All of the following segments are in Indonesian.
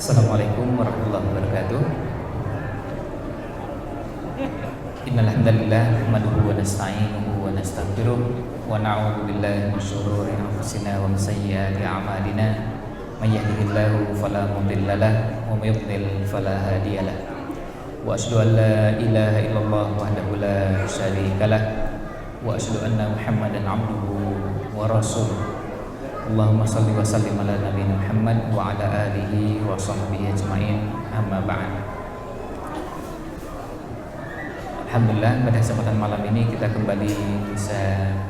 Assalamualaikum warahmatullahi wabarakatuh. Innal hamdalillah nahmaduhu wa nasta'inuhu wa nastaghfiruh wa na'udzu billahi min shururi anfusina wa min sayyiati a'malina. May yahdihillahu fala mudilla lahu wa may yudlil fala hadiya lahu. Wa asyhadu an la ilaha illallah wahdahu la syarika lahu wa asyhadu anna Muhammadan 'abduhu wa rasuluh. Allahumma salli wa sallim ala nabiyina Muhammad wa ala alihi wa sahbihi ajma'in, amma ba'd. Alhamdulillah, pada kesempatan malam ini kita kembali bisa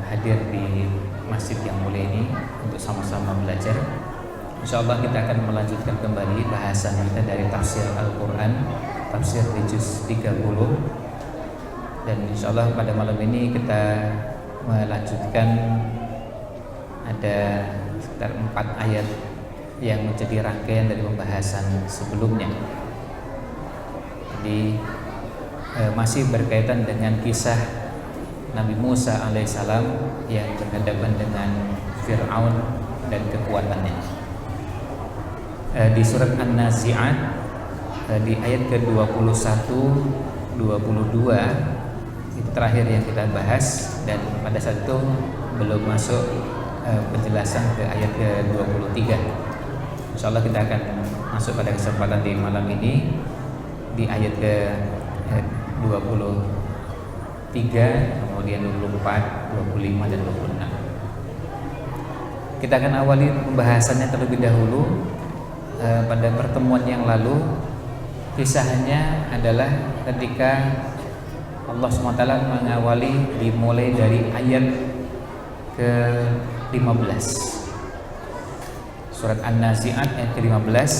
hadir di masjid yang mulia ini untuk sama-sama belajar. InsyaAllah kita akan melanjutkan kembali bahasan kita dari tafsir Al-Quran, tafsir di juz 30. Dan InsyaAllah pada malam ini kita melanjutkan ada sekitar 4 ayat yang menjadi rangkaian dari pembahasan sebelumnya. Jadi masih berkaitan dengan kisah Nabi Musa alaihissalam yang berhadapan dengan Fir'aun dan kekuatannya. Di surat An-Nazi'at di ayat ke-21, 22 itu terakhir yang kita bahas, dan pada saat itu belum masuk penjelasan ke ayat ke-23. InsyaAllah kita akan masuk pada kesempatan di malam ini di ayat ke-23, kemudian 24, 25 dan 26. Kita akan awali pembahasannya terlebih dahulu. Pada pertemuan yang lalu kisahnya adalah ketika Allah SWT mengawali dimulai dari ayat ke-15 surat An-Nazi'at ayat ke-15.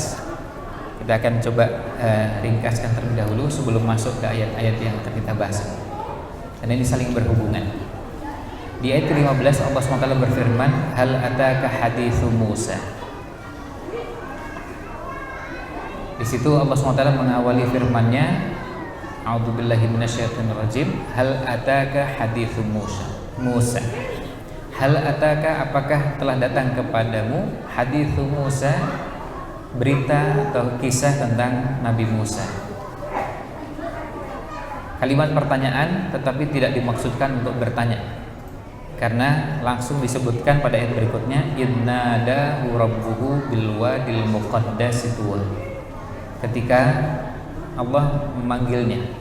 Kita akan coba ringkaskan terlebih dahulu sebelum masuk ke ayat-ayat yang akan kita bahas, karena ini saling berhubungan. Di ayat ke-15 Allah SWT berfirman, hal ataka hadithu Musa. Di situ Allah SWT mengawali firman-Nya, a'udzubillahi minasyaitonirrajim, hal ataka hadithu Musa. Hal ataka, apakah telah datang kepadamu, hadithu Musa, berita atau kisah tentang Nabi Musa. Kalimat pertanyaan tetapi tidak dimaksudkan untuk bertanya, karena langsung disebutkan pada ayat berikutnya, innadahu rabbuhu bilwadil muqaddasi tuwa. Ketika Allah memanggilnya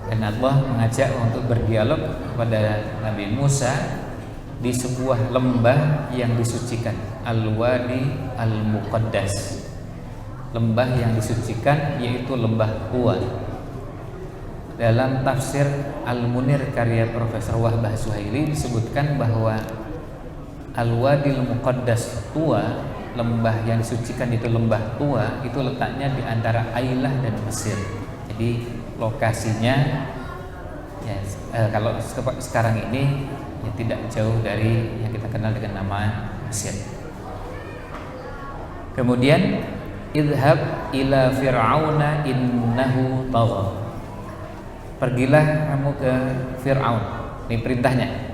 dan Allah mengajak untuk berdialog kepada Nabi Musa di sebuah lembah yang disucikan, Al-Wadi Al-Muqaddas, lembah yang disucikan, yaitu lembah Tuwa. Dalam tafsir Al-Munir karya Profesor Wahbah Suhaili disebutkan bahwa Al-Wadi Al-Muqaddas Tuwa, lembah yang disucikan itu lembah Tuwa, itu letaknya di antara Ailah dan Mesir. Jadi lokasinya ya, kalau sekarang ini ya, tidak jauh dari yang kita kenal dengan nama Mesir. Kemudian idhab ila fir'auna innahu tagha. Pergilah kamu ke Fir'aun. Ini perintahnya.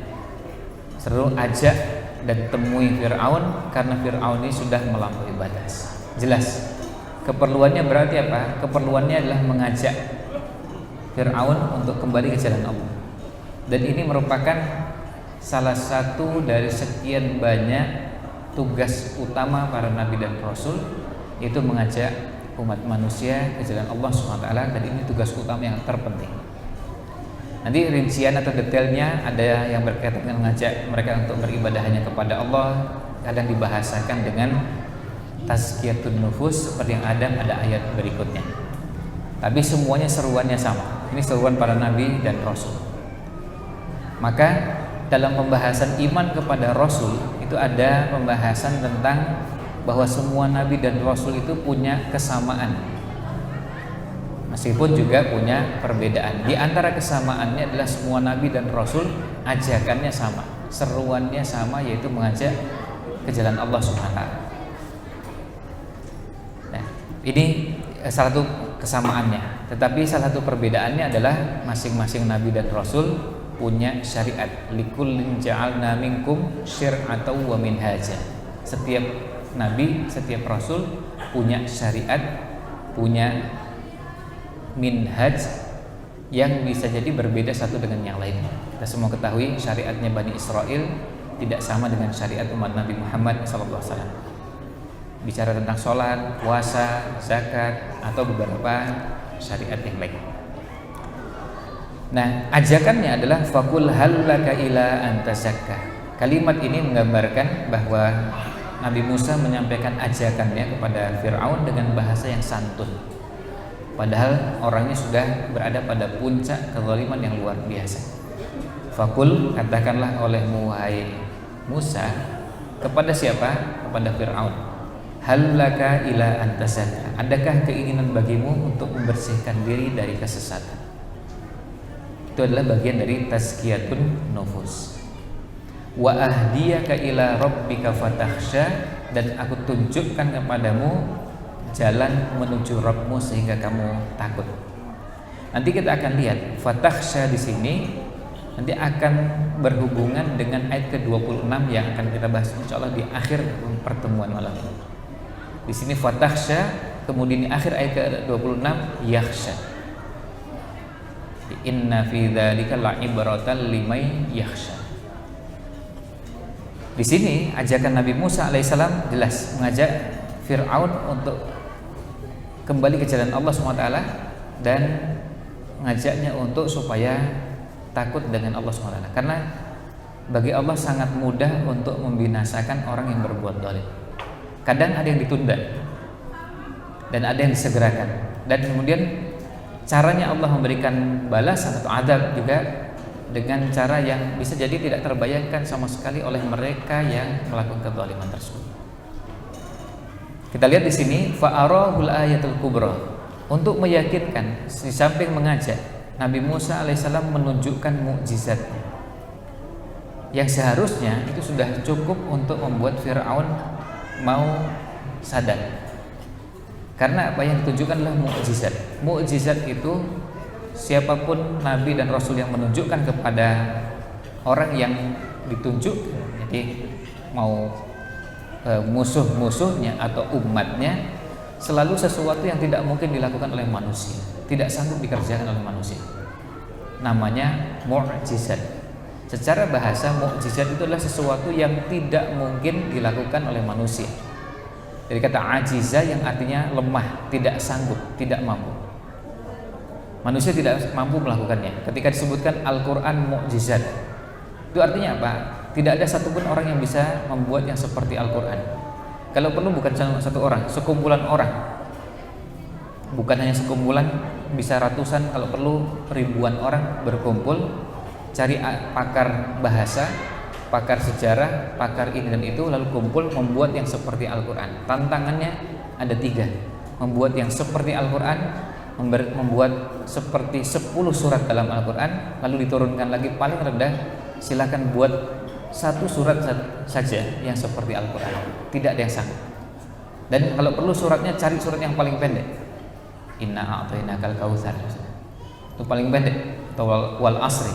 Seru ajak dan temui Fir'aun, karena Fir'aun ini sudah melampaui batas. Jelas. Keperluannya berarti apa? Keperluannya adalah mengajak Fir'aun untuk kembali ke jalan Allah. Dan ini merupakan salah satu dari sekian banyak tugas utama para nabi dan rasul, yaitu mengajak umat manusia ke jalan Allah SWT, dan ini tugas utama yang terpenting. Nanti rincian atau detailnya ada yang berkaitan dengan mengajak mereka untuk beribadah hanya kepada Allah, kadang dibahasakan dengan tazkiyatun nufus seperti yang ada pada ayat berikutnya. Tapi semuanya seruannya sama. Ini seruan para nabi dan rasul. Maka dalam pembahasan iman kepada Rasul itu ada pembahasan tentang bahwa semua nabi dan rasul itu punya kesamaan, meskipun juga punya perbedaan. Di antara kesamaannya adalah semua nabi dan rasul ajakannya sama, seruannya sama, yaitu mengajak ke jalan Allah Subhanahu wa taala. Nah, ini salah satu kesamaannya. Tetapi salah satu perbedaannya adalah masing-masing nabi dan rasul punya syariat. Likullin ja'alna minkum syir'atan wa minhaja. Setiap nabi, setiap rasul punya syariat, punya minhaj yang bisa jadi berbeda satu dengan yang lain. Kita semua ketahui syariatnya Bani Israel tidak sama dengan syariat umat Nabi Muhammad SAW. Bicara tentang sholat, puasa, zakat, atau beberapa syariat yang lain. Nah, ajakannya adalah faqul hal laka ila an tazakka. Kalimat ini menggambarkan bahwa Nabi Musa menyampaikan ajakannya kepada Fir'aun dengan bahasa yang santun. Padahal orangnya sudah berada pada puncak kezaliman yang luar biasa. Faqul, katakanlah olehmu wahai Musa, kepada siapa? Kepada Fir'aun. Hal laka ila an tazakka. Adakah keinginan bagimu untuk membersihkan diri dari kesesatan? Itu adalah bagian dari tazkiyatun nufus. Wa ahdiyaka ila rabbika fatakhsha, dan aku tunjukkan kepadamu jalan menuju Rabbmu sehingga kamu takut. Nanti kita akan lihat fatakhsha di sini nanti akan berhubungan dengan ayat ke-26 yang akan kita bahas insyaallah di akhir pertemuan malam ini. Di sini fatakhsha, kemudian di akhir ayat ke-26 yakhsha. Inna fi dzalika la'ibratan liman yakhsha. Di sini ajakan Nabi Musa alaihissalam jelas mengajak Fir'aun untuk kembali ke jalan Allah SWT dan mengajaknya untuk supaya takut dengan Allah SWT. Karena bagi Allah sangat mudah untuk membinasakan orang yang berbuat zalim. Kadang ada yang ditunda dan ada yang disegerakan, dan kemudian caranya Allah memberikan balasan atau adab juga dengan cara yang bisa jadi tidak terbayangkan sama sekali oleh mereka yang melakukan kezaliman tersebut. Kita lihat di sini fa'arahul ayatul kubra, untuk meyakinkan, di samping mengajak, Nabi Musa alaihissalam menunjukkan mukjizatnya yang seharusnya itu sudah cukup untuk membuat Fir'aun mau sadar. Karena apa yang ditunjukkan adalah mukjizat. Mukjizat itu siapapun nabi dan rasul yang menunjukkan kepada orang yang ditunjuk, jadi mau musuh-musuhnya atau umatnya, selalu sesuatu yang tidak mungkin dilakukan oleh manusia, tidak sanggup dikerjakan oleh manusia. Namanya mukjizat. Secara bahasa mukjizat itu adalah sesuatu yang tidak mungkin dilakukan oleh manusia. Dari kata ajiza yang artinya lemah, tidak sanggup, tidak mampu. Manusia tidak mampu melakukannya. Ketika disebutkan Al-Quran mukjizat, itu artinya apa? Tidak ada satupun orang yang bisa membuat yang seperti Al-Quran. Kalau perlu bukan satu orang, sekumpulan orang. Bukan hanya sekumpulan, bisa ratusan, kalau perlu ribuan orang berkumpul, cari pakar bahasa, pakar sejarah, pakar ini dan itu, lalu kumpul membuat yang seperti Al-Quran. Tantangannya ada 3. Membuat yang seperti Al-Quran, membuat seperti 10 surat dalam Al-Quran, lalu diturunkan lagi paling rendah, silakan buat 1 surat saja yang seperti Al-Quran. Tidak ada yang sanggup. Dan kalau perlu suratnya, cari surat yang paling pendek. Inna a'tainakal kautsar, itu paling pendek. Atau wal asri,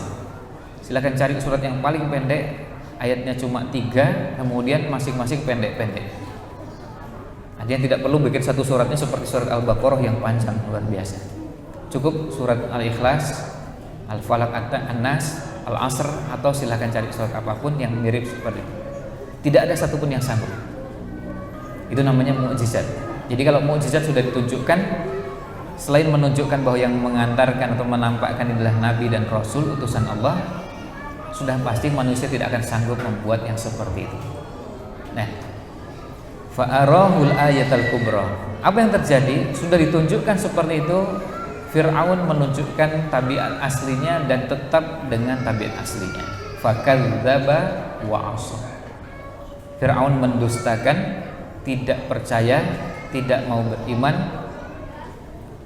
silakan cari surat yang paling pendek, ayatnya cuma 3, kemudian masing-masing pendek-pendek. Ada yang tidak perlu bikin 1 suratnya seperti surat Al-Baqarah yang panjang luar biasa. Cukup surat Al-Ikhlas, Al-Falaq, An-Nas, Al-Asr, atau silahkan cari surat apapun yang mirip seperti itu. Tidak ada satupun yang sanggup. Itu namanya mukjizat. Jadi kalau mukjizat sudah ditunjukkan, selain menunjukkan bahwa yang mengantarkan atau menampakkan adalah Nabi dan Rasul utusan Allah, sudah pasti manusia tidak akan sanggup membuat yang seperti itu. Nah, fa'arahul ayatal kubra. Apa yang terjadi? Sudah ditunjukkan seperti itu, Fir'aun menunjukkan tabiat aslinya dan tetap dengan tabiat aslinya. Fakadzdzaba wa 'asha. Fir'aun mendustakan, tidak percaya, tidak mau beriman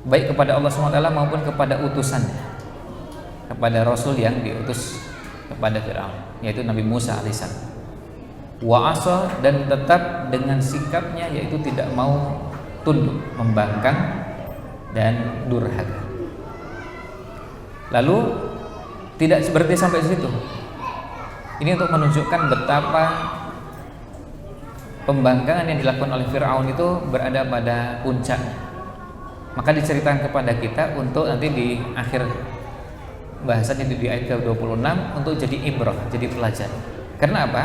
baik kepada Allah SWT maupun kepada utusannya, kepada Rasul yang diutus kepada Fir'aun, yaitu Nabi Musa alaihissalam. Wa 'asha, dan tetap dengan sikapnya, yaitu tidak mau tunduk, membangkang dan durhaka. Lalu tidak berhenti sampai di situ. Ini untuk menunjukkan betapa pembangkangan yang dilakukan oleh Fir'aun itu berada pada puncaknya. Maka diceritakan kepada kita untuk nanti di akhir bahasannya di ayat ke-26 untuk jadi ibrah, jadi pelajaran. Karena apa?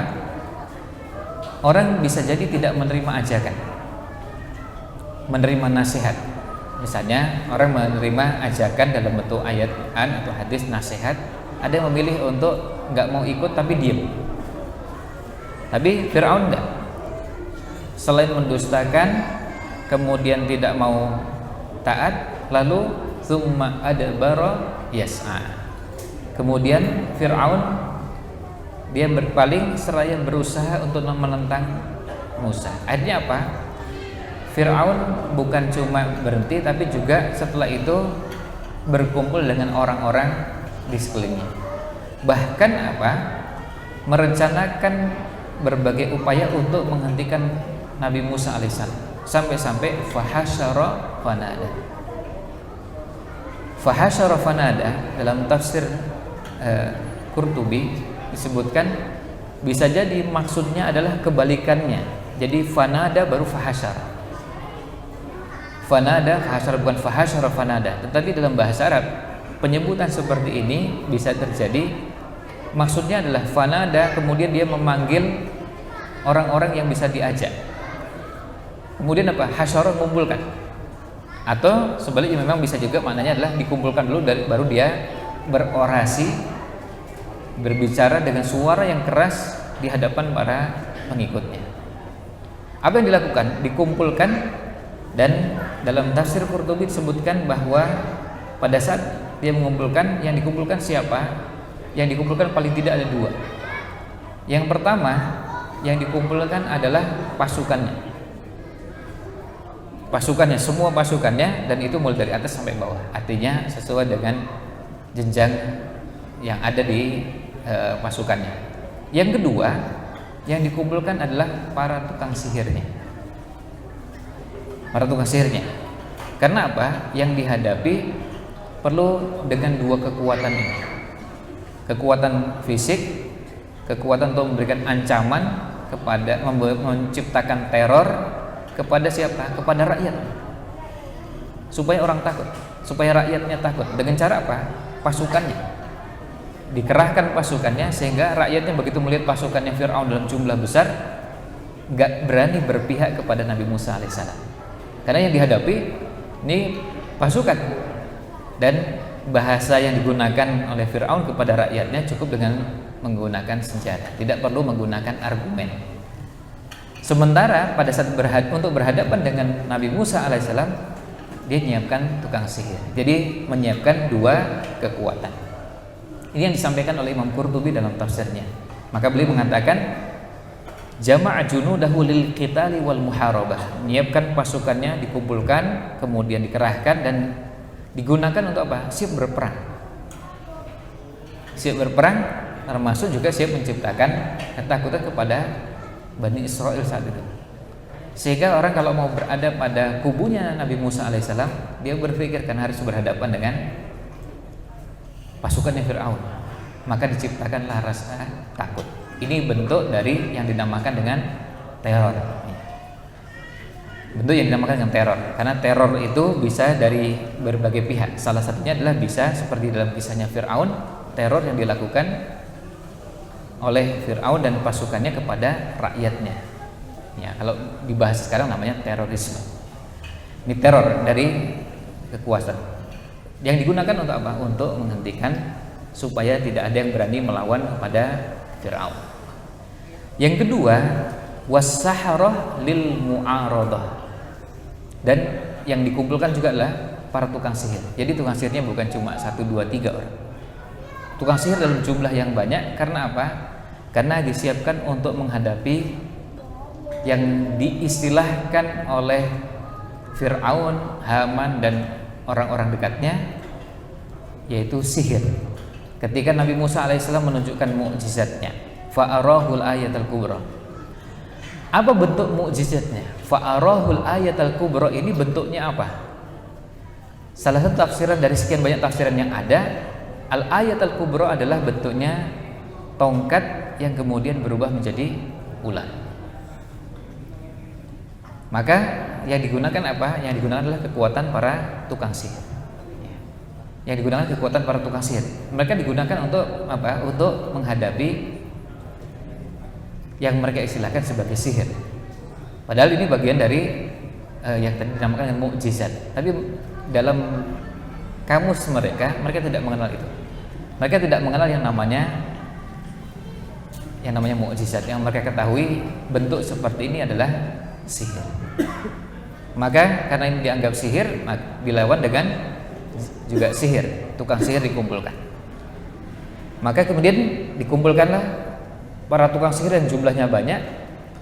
Orang bisa jadi tidak menerima ajakan, menerima nasihat. Misalnya orang menerima ajakan dalam bentuk ayat atau hadis nasihat, ada yang memilih untuk nggak mau ikut tapi diam. Tapi Fir'aun enggak. Selain mendustakan, kemudian tidak mau taat, lalu tsumma adbara yas'a. Kemudian Fir'aun dia berpaling seraya berusaha untuk menentang Musa. Akhirnya apa? Fir'aun bukan cuma berhenti, tapi juga setelah itu berkumpul dengan orang-orang di sekelilingnya. Bahkan apa? Merencanakan berbagai upaya untuk menghentikan Nabi Musa alaihissalam. Sampai-sampai fahasyara fanada. Fahasyara fanada dalam tafsir Qurtubi disebutkan bisa jadi maksudnya adalah kebalikannya. Jadi fanada baru fahasyara. Fanada, fahasyara bukan fahasyara fanada. Tetapi dalam bahasa Arab penyebutan seperti ini bisa terjadi. Maksudnya adalah fanada, kemudian dia memanggil orang-orang yang bisa diajak. Kemudian apa? Hasyara, mengumpulkan. Atau sebaliknya memang bisa juga maknanya adalah dikumpulkan dulu baru dia berorasi, berbicara dengan suara yang keras di hadapan para pengikutnya. Apa yang dilakukan? Dikumpulkan. Dan dalam tafsir Qurtubi disebutkan bahwa pada saat dia mengumpulkan, yang dikumpulkan siapa? Yang dikumpulkan paling tidak ada dua. Yang pertama, yang dikumpulkan adalah pasukannya. Pasukannya, semua pasukannya, dan itu mulai dari atas sampai bawah. Artinya sesuai dengan jenjang yang ada di pasukannya. Yang kedua, yang dikumpulkan adalah para tukang sihirnya. Para tukang sihirnya. Karena apa? Yang dihadapi perlu dengan dua kekuatan ini. Kekuatan fisik, kekuatan untuk memberikan ancaman kepada, menciptakan teror kepada siapa? Kepada rakyat. Supaya orang takut, supaya rakyatnya takut. Dengan cara apa? Pasukannya. Dikerahkan pasukannya sehingga rakyatnya begitu melihat pasukannya Fir'aun dalam jumlah besar, gak berani berpihak kepada Nabi Musa alaihissalam. Karena yang dihadapi ini pasukan, dan bahasa yang digunakan oleh Fir'aun kepada rakyatnya cukup dengan menggunakan senjata, tidak perlu menggunakan argumen. Sementara pada saat untuk berhadapan dengan Nabi Musa alaihissalam, dia menyiapkan tukang sihir. Jadi menyiapkan dua kekuatan. Ini yang disampaikan oleh Imam Qurtubi dalam tafsirnya. Maka beliau mengatakan jama'a junudahu lil qitali wal muharabah. Menyiapkan pasukannya, dikumpulkan, kemudian dikerahkan dan digunakan untuk apa? Siap berperang. Siap berperang termasuk juga siap menciptakan ketakutan kepada Bani Israel saat itu. Sehingga orang kalau mau berada pada kubunya Nabi Musa alaihissalam, dia berpikir kan harus berhadapan dengan pasukannya Fir'aun. Maka diciptakanlah rasa takut. Ini bentuk dari yang dinamakan dengan teror. Bentuk yang dinamakan dengan teror. Karena teror itu bisa dari berbagai pihak. Salah satunya adalah bisa seperti dalam kisahnya Fir'aun, teror yang dilakukan oleh Fir'aun dan pasukannya kepada rakyatnya. Ya, kalau dibahas sekarang namanya terorisme. Ini teror dari kekuasaan. Yang digunakan untuk apa? Untuk menghentikan supaya tidak ada yang berani melawan kepada Fir'aun. Yang kedua, was-saharah lil mu'aradah. Dan yang dikumpulkan juga adalah para tukang sihir. Jadi tukang sihirnya bukan cuma 1, 2, 3 orang. Tukang sihir dalam jumlah yang banyak. Karena apa? Karena disiapkan untuk menghadapi yang diistilahkan oleh Fir'aun, Haman dan orang-orang dekatnya, yaitu sihir. Ketika Nabi Musa alaihissalam menunjukkan mukjizatnya, fa'arahul ayatul kubra. Apa bentuk mukjizatnya? Fa'arahul ayatul kubra ini bentuknya apa? Salah satu tafsiran dari sekian banyak tafsiran yang ada, al ayatul kubra adalah bentuknya tongkat yang kemudian berubah menjadi ular. Maka yang digunakan apa? Yang digunakan adalah kekuatan para tukang sihir. Yang digunakan kekuatan para tukang sihir. Mereka digunakan untuk apa? Untuk menghadapi yang mereka istilahkan sebagai sihir. Padahal ini bagian dari yang tadi dinamakan dengan mukjizat. Tapi dalam kamus mereka tidak mengenal itu. Mereka tidak mengenal yang namanya mukjizat. Yang mereka ketahui bentuk seperti ini adalah sihir. Maka karena ini dianggap sihir, dilawan dengan juga sihir. Tukang sihir dikumpulkan. Maka kemudian dikumpulkanlah para tukang sihir yang jumlahnya banyak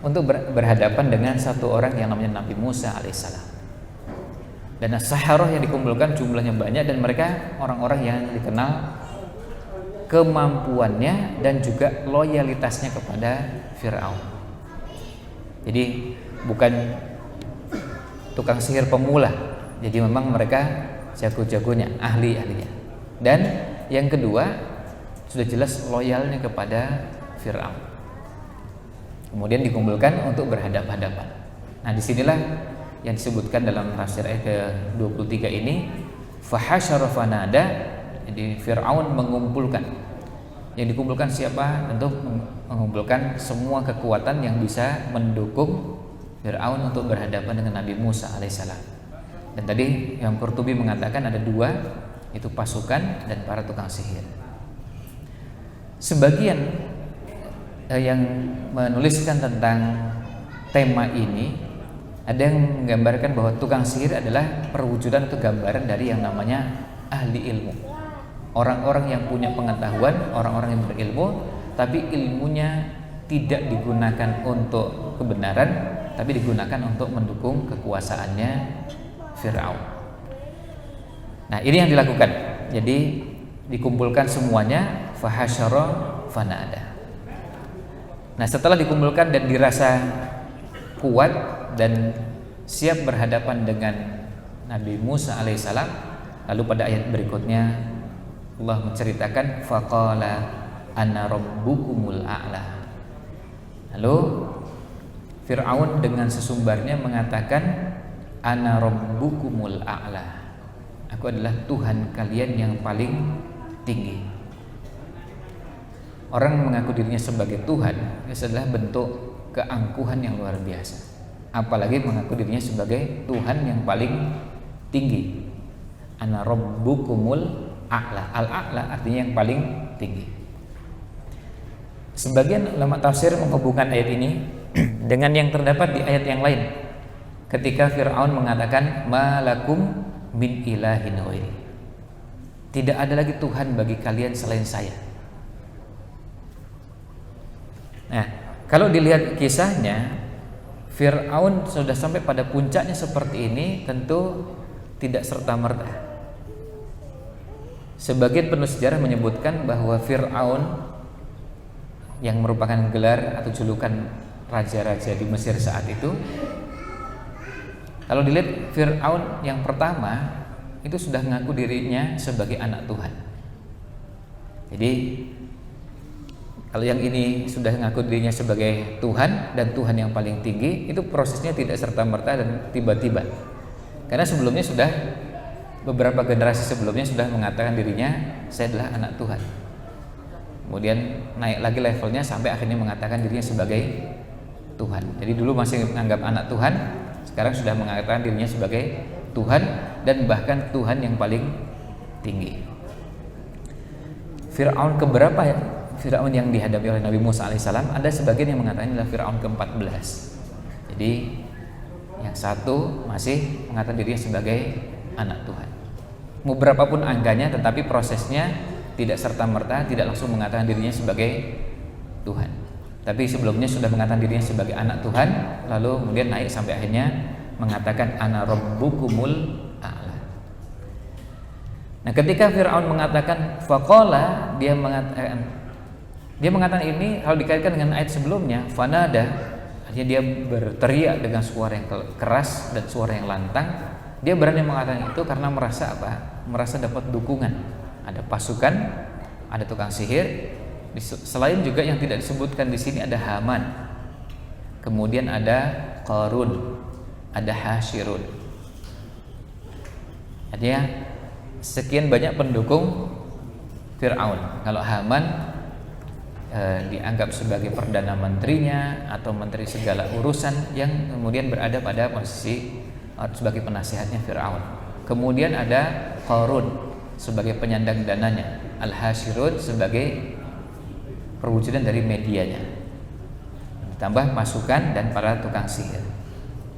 untuk berhadapan dengan satu orang yang namanya Nabi Musa alaihissalam. Dan as-saharah yang dikumpulkan jumlahnya banyak, dan mereka orang-orang yang dikenal kemampuannya dan juga loyalitasnya kepada Fir'aun. Jadi bukan tukang sihir pemula, jadi memang mereka jago-jagonya, ahli-ahlinya. Dan yang kedua, sudah jelas loyalnya kepada Fir'aun. Kemudian dikumpulkan untuk berhadapan-hadapan. Nah, disinilah yang disebutkan dalam tafsir ayat ke-23 ini, fahasyara fanada. Jadi Fir'aun mengumpulkan. Yang dikumpulkan siapa? Tentu mengumpulkan semua kekuatan yang bisa mendukung Fir'aun untuk berhadapan dengan Nabi Musa alaihissalam. Dan tadi yang Qurtubi mengatakan ada dua, itu pasukan dan para tukang sihir. Sebagian yang menuliskan tentang tema ini, ada yang menggambarkan bahwa tukang sihir adalah perwujudan atau gambaran dari yang namanya ahli ilmu. Orang-orang yang punya pengetahuan, orang-orang yang berilmu, tapi ilmunya tidak digunakan untuk kebenaran, tapi digunakan untuk mendukung kekuasaannya Fir'aun. Nah, ini yang dilakukan. Jadi dikumpulkan semuanya, fahasyara fanada. Nah, setelah dikumpulkan dan dirasa kuat dan siap berhadapan dengan Nabi Musa alaihissalam, lalu pada ayat berikutnya Allah menceritakan faqala ana rabbukumul a'la. Lalu Fir'aun dengan sesumbarnya mengatakan ana rabbukumul a'la. Aku adalah Tuhan kalian yang paling tinggi. Orang mengaku dirinya sebagai Tuhan, itu adalah bentuk keangkuhan yang luar biasa. Apalagi mengaku dirinya sebagai Tuhan yang paling tinggi. Ana rabbukumul a'la. Al-a'la artinya yang paling tinggi. Sebagian ulama tafsir menghubungkan ayat ini dengan yang terdapat di ayat yang lain, ketika Fir'aun mengatakan malakum min ilahin ghairi. Tidak ada lagi Tuhan bagi kalian selain saya. Nah, kalau dilihat kisahnya, Fir'aun sudah sampai pada puncaknya seperti ini, tentu tidak serta-merta. Sebagian penulis sejarah menyebutkan bahwa Fir'aun yang merupakan gelar atau julukan raja-raja di Mesir saat itu, kalau dilihat Fir'aun yang pertama itu sudah mengaku dirinya sebagai anak Tuhan. Jadi kalau yang ini sudah mengaku dirinya sebagai Tuhan dan Tuhan yang paling tinggi, itu prosesnya tidak serta-merta dan tiba-tiba. Karena sebelumnya sudah beberapa generasi sebelumnya sudah mengatakan dirinya saya adalah anak Tuhan. Kemudian naik lagi levelnya sampai akhirnya mengatakan dirinya sebagai Tuhan. Jadi dulu masih menganggap anak Tuhan, sekarang sudah mengatakan dirinya sebagai Tuhan dan bahkan Tuhan yang paling tinggi. Fir'aun keberapa ya? Fir'aun yang dihadapi oleh Nabi Musa alaihissalam, ada sebagian yang mengatakan adalah Fir'aun ke-14. Jadi yang satu masih mengatakan dirinya sebagai anak Tuhan. Mau berapapun angkanya, tetapi prosesnya tidak serta-merta, tidak langsung mengatakan dirinya sebagai Tuhan. Tapi sebelumnya sudah mengatakan dirinya sebagai anak Tuhan, lalu kemudian naik sampai akhirnya mengatakan ana rabbukumul a'la. Nah, ketika Fir'aun mengatakan faqala, dia mengatakan ini kalau dikaitkan dengan ayat sebelumnya fanada, artinya dia berteriak dengan suara yang keras dan suara yang lantang. Dia berani mengatakan itu karena merasa apa? Merasa dapat dukungan. Ada pasukan, ada tukang sihir. Selain juga yang tidak disebutkan di sini ada Haman. Kemudian ada Qarun. ada hasyirun. Artinya sekian banyak pendukung Fir'aun. Kalau Haman dianggap sebagai perdana menterinya atau menteri segala urusan yang kemudian berada pada posisi sebagai penasihatnya Fir'aun. Kemudian ada Qarun sebagai penyandang dananya, Al-Hasyirun sebagai perwujudan dari medianya, ditambah pasukan dan para tukang sihir.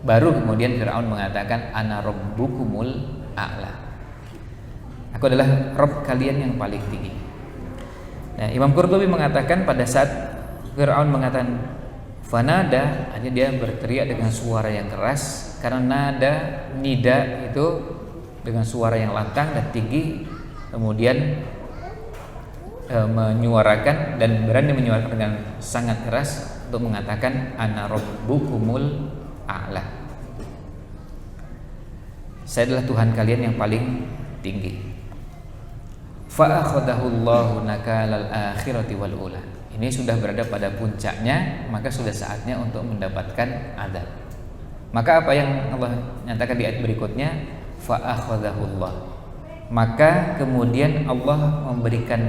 Baru kemudian Fir'aun mengatakan ana rabbukumul a'la, aku adalah Rabb kalian yang paling tinggi. Nah, Imam Qurtubi mengatakan pada saat Fir'aun mengatakan fanada, artinya dia berteriak dengan suara yang keras, karena nada nida itu dengan suara yang lantang dan tinggi, kemudian menyuarakan dan berani menyuarakan dengan sangat keras untuk mengatakan ana rabbukumul a'la, saya adalah Tuhan kalian yang paling tinggi. Fa akhadahu Allahu nakalal akhirati wal ula. Ini sudah berada pada puncaknya, maka sudah saatnya untuk mendapatkan azab. Maka apa yang Allah nyatakan di ayat berikutnya, fa akhadahu Allah, maka kemudian Allah memberikan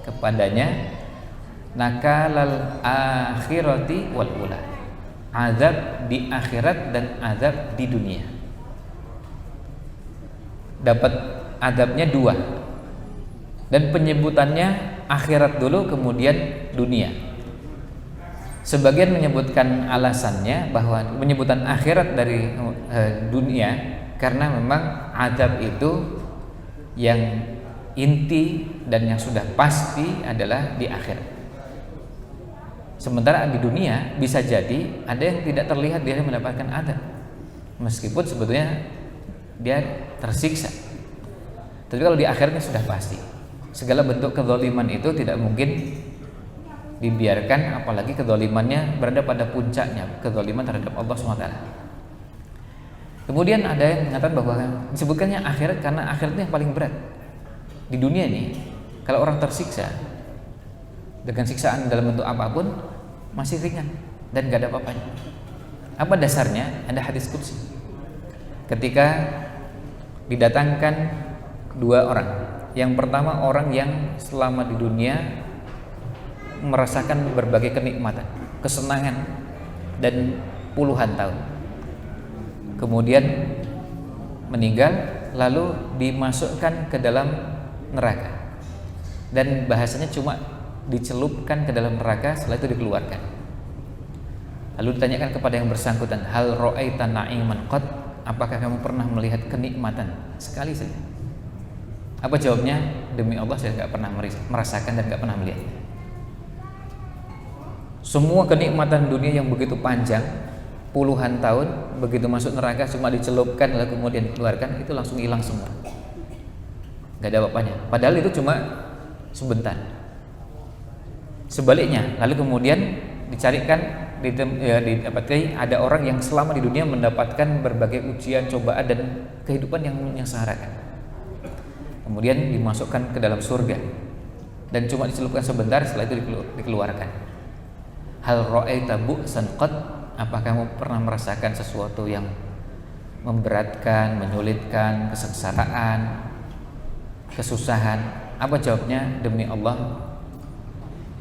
kepadanya nakalal akhirati wal ula, azab di akhirat dan azab di dunia. Dapat azabnya dua, dan penyebutannya akhirat dulu kemudian dunia. Sebagian menyebutkan alasannya bahwa penyebutan akhirat dari dunia karena memang azab itu yang inti dan yang sudah pasti adalah di akhirat. Sementara di dunia bisa jadi ada yang tidak terlihat dia mendapatkan azab, meskipun sebetulnya dia tersiksa. Tapi kalau di akhirnya sudah pasti. Segala bentuk kezaliman itu tidak mungkin dibiarkan, apalagi kezalimannya berada pada puncaknya, kezaliman terhadap Allah SWT. Kemudian ada yang mengatakan bahwa disebutkannya akhirat karena akhiratnya yang paling berat. Di dunia ini kalau orang tersiksa dengan siksaan dalam bentuk apapun masih ringan dan gak ada apa-apanya. Apa dasarnya? Ada hadis qudsi. Ketika didatangkan dua orang, yang pertama orang yang selama di dunia merasakan berbagai kenikmatan, kesenangan dan puluhan tahun, kemudian meninggal lalu dimasukkan ke dalam neraka, dan bahasanya cuma dicelupkan ke dalam neraka, setelah itu dikeluarkan. Lalu ditanyakan kepada yang bersangkutan, hal ra'aita na'iman qad, apakah kamu pernah melihat kenikmatan sekali saja? Apa jawabnya? Demi Allah saya tidak pernah merasakan dan tidak pernah melihat. Semua kenikmatan dunia yang begitu panjang, puluhan tahun, begitu masuk neraka cuma dicelupkan lalu kemudian dikeluarkan, itu langsung hilang semua, gak ada apa-apanya. Padahal itu cuma sebentar. Sebaliknya, lalu kemudian dicarikan, didapati ada orang yang selama di dunia mendapatkan berbagai ujian, cobaan dan kehidupan yang menyengsarakan, kemudian dimasukkan ke dalam surga dan cuma dicelupkan sebentar, setelah itu dikeluarkan. Hal ra'aita bu'san qad, apakah kamu pernah merasakan sesuatu yang memberatkan, menyulitkan, kesengsaraan, kesusahan? Apa jawabnya? Demi Allah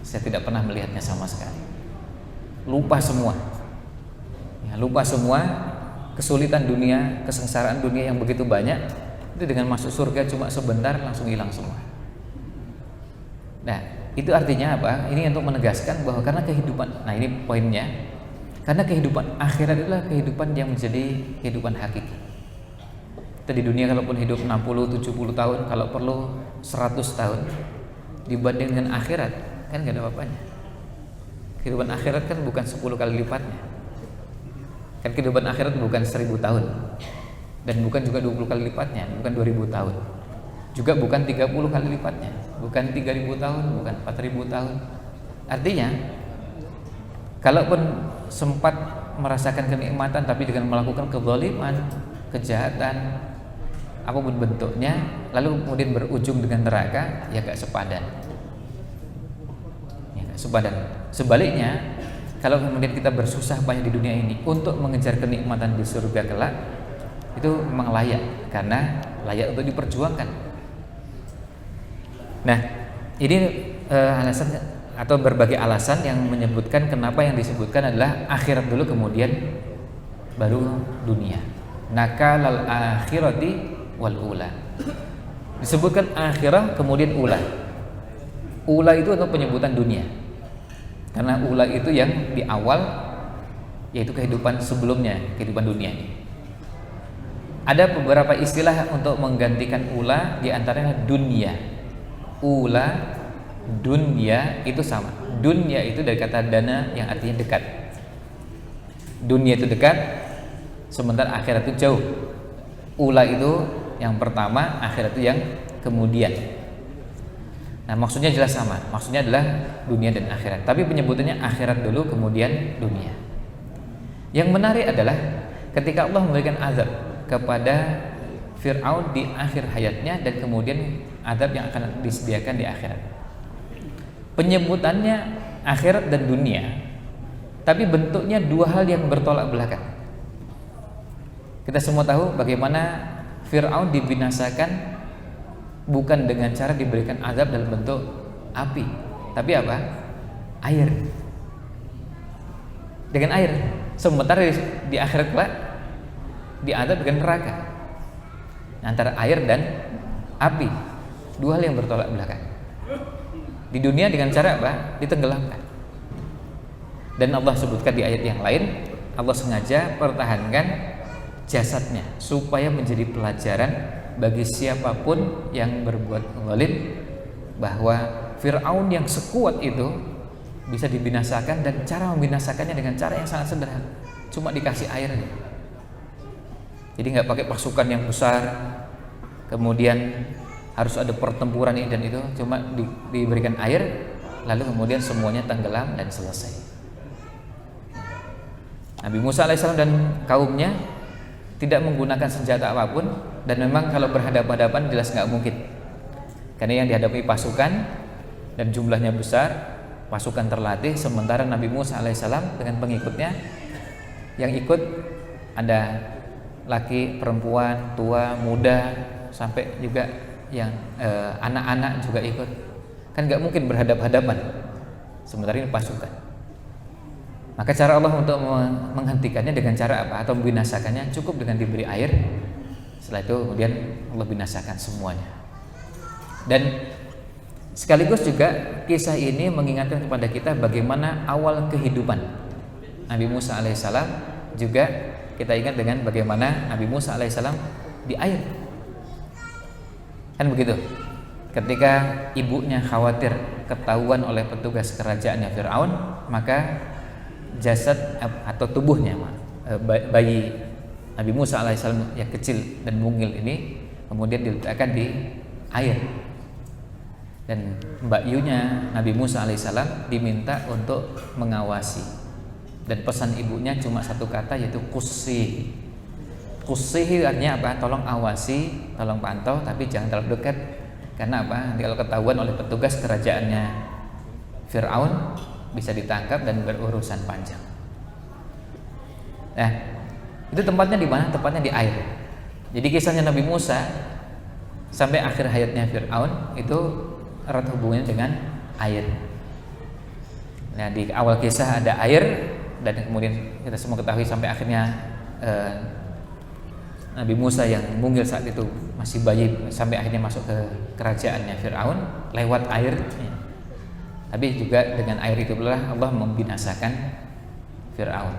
saya tidak pernah melihatnya sama sekali. Lupa semua ya, lupa semua kesulitan dunia, kesengsaraan dunia yang begitu banyak, itu dengan masuk surga cuma sebentar langsung hilang semua. Nah, itu artinya apa? Ini untuk menegaskan bahwa karena kehidupan, nah ini poinnya, karena kehidupan akhirat adalah kehidupan yang menjadi kehidupan hakiki. Kita di dunia kalaupun hidup 60, 70 tahun, kalau perlu 100 tahun, dibanding dengan akhirat kan gak ada apa-apanya. Kehidupan akhirat kan bukan 10 kali lipatnya. Kan kehidupan akhirat bukan 1000 tahun, dan bukan juga 20 kali lipatnya, bukan 2000 tahun, juga bukan 30 kali lipatnya, bukan 3000 tahun, bukan 4000 tahun. Artinya kalaupun sempat merasakan kenikmatan tapi dengan melakukan kezaliman, kejahatan apapun bentuknya, lalu kemudian berujung dengan neraka, ya gak sepadan. Ya gak sepadan. Sebaliknya, kalau kemudian kita bersusah payah di dunia ini untuk mengejar kenikmatan di surga kelak, itu memang layak, karena layak untuk diperjuangkan. Nah, ini alasan atau berbagai alasan yang menyebutkan kenapa yang disebutkan adalah akhirat dulu kemudian baru dunia. Nakalal akhirati wal ula. Disebutkan akhirah kemudian ula. Ula itu untuk penyebutan dunia. Karena ula itu yang di awal, yaitu kehidupan sebelumnya, kehidupan dunia ini. Ada beberapa istilah untuk menggantikan ula, di antaranya dunia. Ula, dunia itu sama. Dunia itu dari kata dana yang artinya dekat. Dunia itu dekat, sementara akhirat itu jauh. Ula itu yang pertama, akhirat itu yang kemudian. Nah, maksudnya jelas sama. Maksudnya adalah dunia dan akhirat. Tapi penyebutannya akhirat dulu kemudian dunia. Yang menarik adalah ketika Allah memberikan azab kepada Fir'aun di akhir hayatnya dan kemudian azab yang akan disediakan di akhirat. Penyebutannya akhirat dan dunia, tapi bentuknya dua hal yang bertolak belakang. Kita semua tahu bagaimana Fir'aun dibinasakan bukan dengan cara diberikan azab dalam bentuk api, tapi apa? Air. Dengan air. Sementara di akhirat kelak diazab dengan neraka. Antara air dan api, dua hal yang bertolak belakang. Di dunia dengan cara apa? Ditenggelamkan. Dan Allah sebutkan di ayat yang lain, Allah sengaja pertahankan jasadnya supaya menjadi pelajaran bagi siapapun yang berbuat zalim, bahwa Fir'aun yang sekuat itu bisa dibinasakan, dan cara membinasakannya dengan cara yang sangat sederhana, cuma dikasih air aja. Jadi nggak pakai pasukan yang besar, kemudian harus ada pertempuran ini dan itu, cuma diberikan air, lalu kemudian semuanya tenggelam dan selesai. Nabi Musa alaihissalam dan kaumnya tidak menggunakan senjata apapun, dan memang kalau berhadapan-hadapan jelas nggak mungkin, karena yang dihadapi pasukan dan jumlahnya besar, pasukan terlatih, sementara Nabi Musa alaihissalam dengan pengikutnya yang ikut ada laki, perempuan, tua, muda, sampai juga yang anak-anak juga ikut, kan nggak mungkin berhadapan-hadapan, sementara ini pasukan. Maka cara Allah untuk menghentikannya dengan cara apa? Atau membinasakannya cukup dengan diberi air. Setelah itu kemudian Allah binasakan semuanya. Dan sekaligus juga kisah ini mengingatkan kepada kita bagaimana awal kehidupan Nabi Musa alaihissalam. Juga kita ingat dengan bagaimana Nabi Musa alaihissalam di air. Kan begitu. Ketika ibunya khawatir ketahuan oleh petugas kerajaannya Fir'aun, maka jasad atau tubuhnya bayi Nabi Musa alaihissalam yang kecil dan mungil ini kemudian diletakkan di air, dan mbak yunya Nabi Musa alaihissalam diminta untuk mengawasi, dan pesan ibunya cuma satu kata, yaitu kusih. Kusih artinya apa? Tolong awasi, tolong pantau, tapi jangan terlalu dekat. Karena apa? Nanti kalau ketahuan oleh petugas kerajaannya Fir'aun bisa ditangkap dan berurusan panjang. Nah, itu tempatnya di mana? Tempatnya di air. Jadi kisahnya Nabi Musa sampai akhir hayatnya Fir'aun itu erat hubungannya dengan air. Nah, di awal kisah ada air, dan kemudian kita semua ketahui sampai akhirnya Nabi Musa yang mungil saat itu masih bayi sampai akhirnya masuk ke kerajaannya Fir'aun lewat air. Tapi juga dengan air itu pula Allah membinasakan Fir'aun.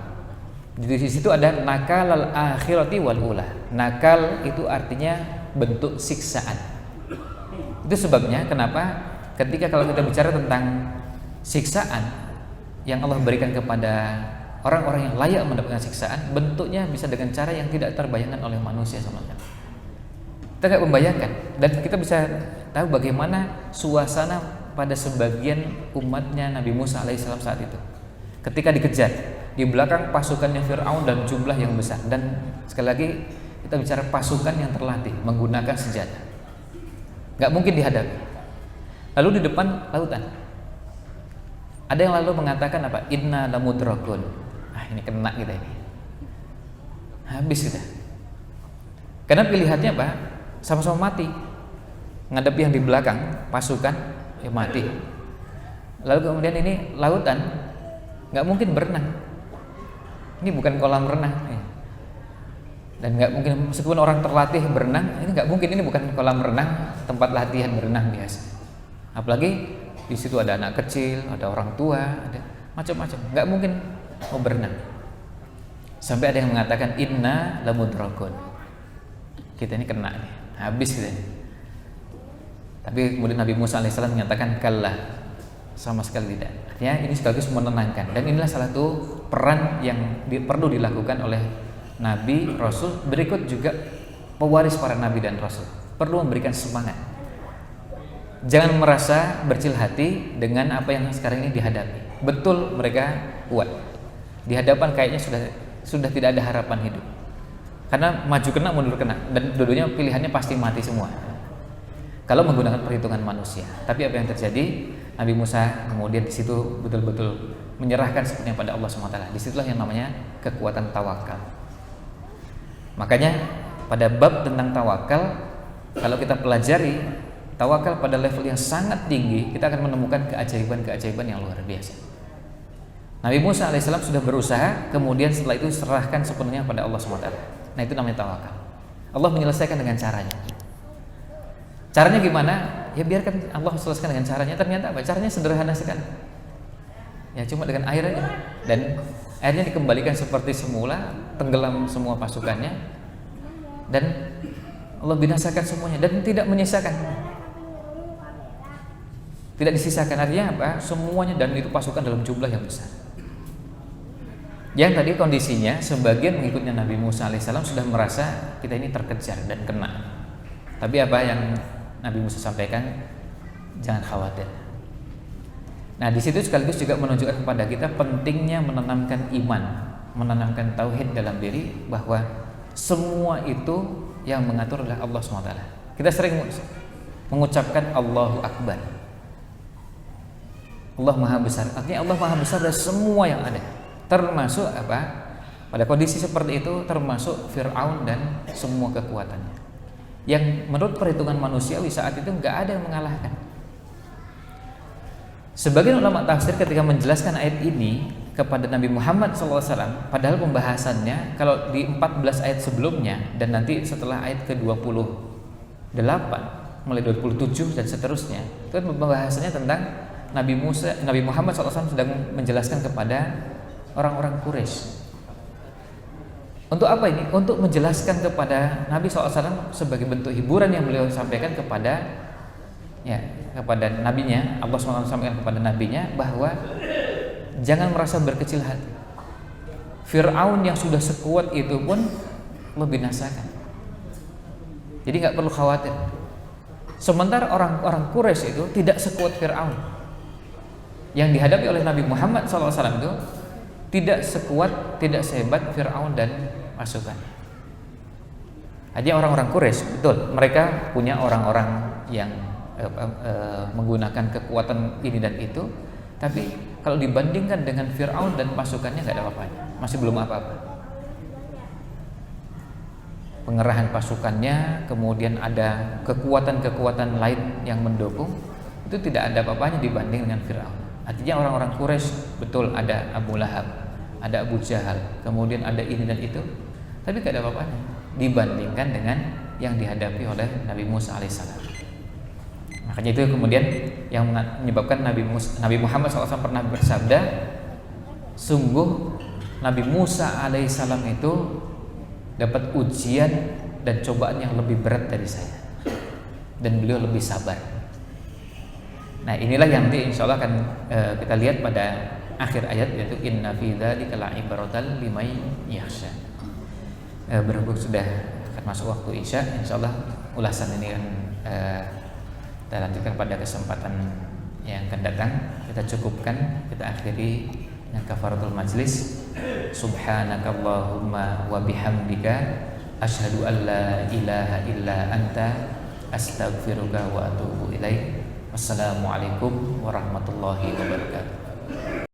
Di situ ada nakal al-akhirati wal ula. Nakal itu artinya bentuk siksaan. Itu sebabnya kenapa ketika kalau kita bicara tentang siksaan yang Allah berikan kepada orang-orang yang layak mendapatkan siksaan, bentuknya bisa dengan cara yang tidak terbayangkan oleh manusia sama sekali. Kita nggak membayangkan, dan kita bisa tahu bagaimana suasana pada sebagian umatnya Nabi Musa alaihissalam saat itu ketika dikejar di belakang pasukannya Fir'aun dan jumlah yang besar. Dan sekali lagi kita bicara pasukan yang terlatih menggunakan senjata, nggak mungkin dihadapi. Lalu di depan lautan Ada yang lalu mengatakan apa? Inna lamudrakun. Ini kena kita ini. Habis kita. Karena pilihannya apa? Sama-sama mati. Ngadep yang di belakang pasukan ya mati. Lalu kemudian ini lautan, nggak mungkin berenang. Ini bukan kolam renang. Dan nggak mungkin, meskipun orang terlatih berenang, ini nggak mungkin, ini bukan kolam renang, tempat latihan berenang biasa. Apalagi di situ ada anak kecil, ada orang tua, ada macam-macam. Nggak mungkin mau berenang. Sampai ada yang mengatakan inna lamudrakun. Kita ini kena nih, habis kita ini. Tapi kemudian Nabi Musa alaihissalam menyatakan kallah, sama sekali tidak. Artinya ini sekaligus menenangkan. Dan inilah salah satu peran yang perlu dilakukan oleh Nabi, Rasul, berikut juga pewaris para Nabi dan Rasul. Perlu memberikan semangat. Jangan merasa berkecil hati dengan apa yang sekarang ini dihadapi. Betul mereka kuat. Di hadapan kayaknya sudah tidak ada harapan hidup. Karena maju kena, mundur kena, dan dua-duanya pilihannya pasti mati semua. Kalau menggunakan perhitungan manusia. Tapi apa yang terjadi? Nabi Musa kemudian di situ betul-betul menyerahkan sepenuhnya pada Allah SWT. Disitulah yang namanya kekuatan tawakal. Makanya pada bab tentang tawakal, kalau kita pelajari tawakal pada level yang sangat tinggi, kita akan menemukan keajaiban-keajaiban yang luar biasa. Nabi Musa alaihissalam sudah berusaha, kemudian setelah itu serahkan sepenuhnya pada Allah SWT. Nah itu namanya tawakal. Allah menyelesaikan dengan caranya. Caranya gimana? Ya biarkan Allah selesaikan dengan caranya. Ternyata apa? Caranya sederhana sekali. Ya cuma dengan air aja. Dan airnya dikembalikan seperti semula, tenggelam semua pasukannya, dan Allah binasakan semuanya dan tidak menyisakan. Tidak disisakan, artinya apa? Semuanya, dan itu pasukan dalam jumlah yang besar. Yang tadi kondisinya sebagian mengikutnya Nabi Musa alaihissalam sudah merasa kita ini terkejar dan kena. Tapi apa yang Nabi Musa sampaikan? Jangan khawatir. Nah, di situ sekaligus juga menunjukkan kepada kita pentingnya menanamkan iman, menanamkan tauhid dalam diri, bahwa semua itu yang mengatur adalah Allah SWT. Kita sering mengucapkan Allahu Akbar. Allah Maha Besar. Artinya Allah Maha Besar dari semua yang ada. Termasuk apa? Pada kondisi seperti itu termasuk Fir'aun dan semua kekuatannya. Yang menurut perhitungan manusiawi saat itu nggak ada yang mengalahkan. Sebagian ulama tafsir ketika menjelaskan ayat ini kepada Nabi Muhammad SAW, padahal pembahasannya kalau di 14 ayat sebelumnya dan nanti setelah ayat ke-28 mulai 27 dan seterusnya, itu pembahasannya tentang Nabi Muhammad SAW sedang menjelaskan kepada orang-orang Quraisy. Untuk apa ini? Untuk menjelaskan kepada Nabi SAW sebagai bentuk hiburan yang beliau sampaikan kepada nabinya. Allah SWT sampaikan kepada nabinya bahwa jangan merasa berkecil hati. Fir'aun yang sudah sekuat itu pun membinasakan. Jadi nggak perlu khawatir. Sementara orang-orang Quraisy itu tidak sekuat Fir'aun. Yang dihadapi oleh Nabi Muhammad SAW itu tidak sekuat, tidak sehebat Fir'aun dan pasukan. Hanya orang-orang Quraisy, betul, mereka punya orang-orang yang menggunakan kekuatan ini dan itu, tapi kalau dibandingkan dengan Fir'aun dan pasukannya nggak ada apa-apanya, masih belum apa-apa. Pengerahan pasukannya, kemudian ada kekuatan-kekuatan lain yang mendukung, itu tidak ada apa-apanya dibanding dengan Fir'aun. Artinya orang-orang Quraisy betul ada Abu Lahab, ada Abu Jahal, kemudian ada ini dan itu, tapi nggak ada apa-apanya dibandingkan dengan yang dihadapi oleh Nabi Musa alaihissalam. Makanya itu kemudian yang menyebabkan Nabi Muhammad SAW pernah bersabda, sungguh Nabi Musa alaihissalam itu dapat ujian dan cobaan yang lebih berat dari saya, dan beliau lebih sabar. Nah inilah yang nanti insya Allah akan kita lihat pada akhir ayat, yaitu inna fi dzalika la'ibratan liman yakhsha. Berhubung sudah akan masuk waktu Isya, insya Allah ulasan ini kan kita lanjutkan pada kesempatan yang akan datang. Kita cukupkan, kita akhiri dengan kafaratul majlis. Subhanakallahumma wa bihamdika asyhadu an la ilaha illa anta astaghfiruka wa atubu ilaik. Wassalamualaikum warahmatullahi wabarakatuh.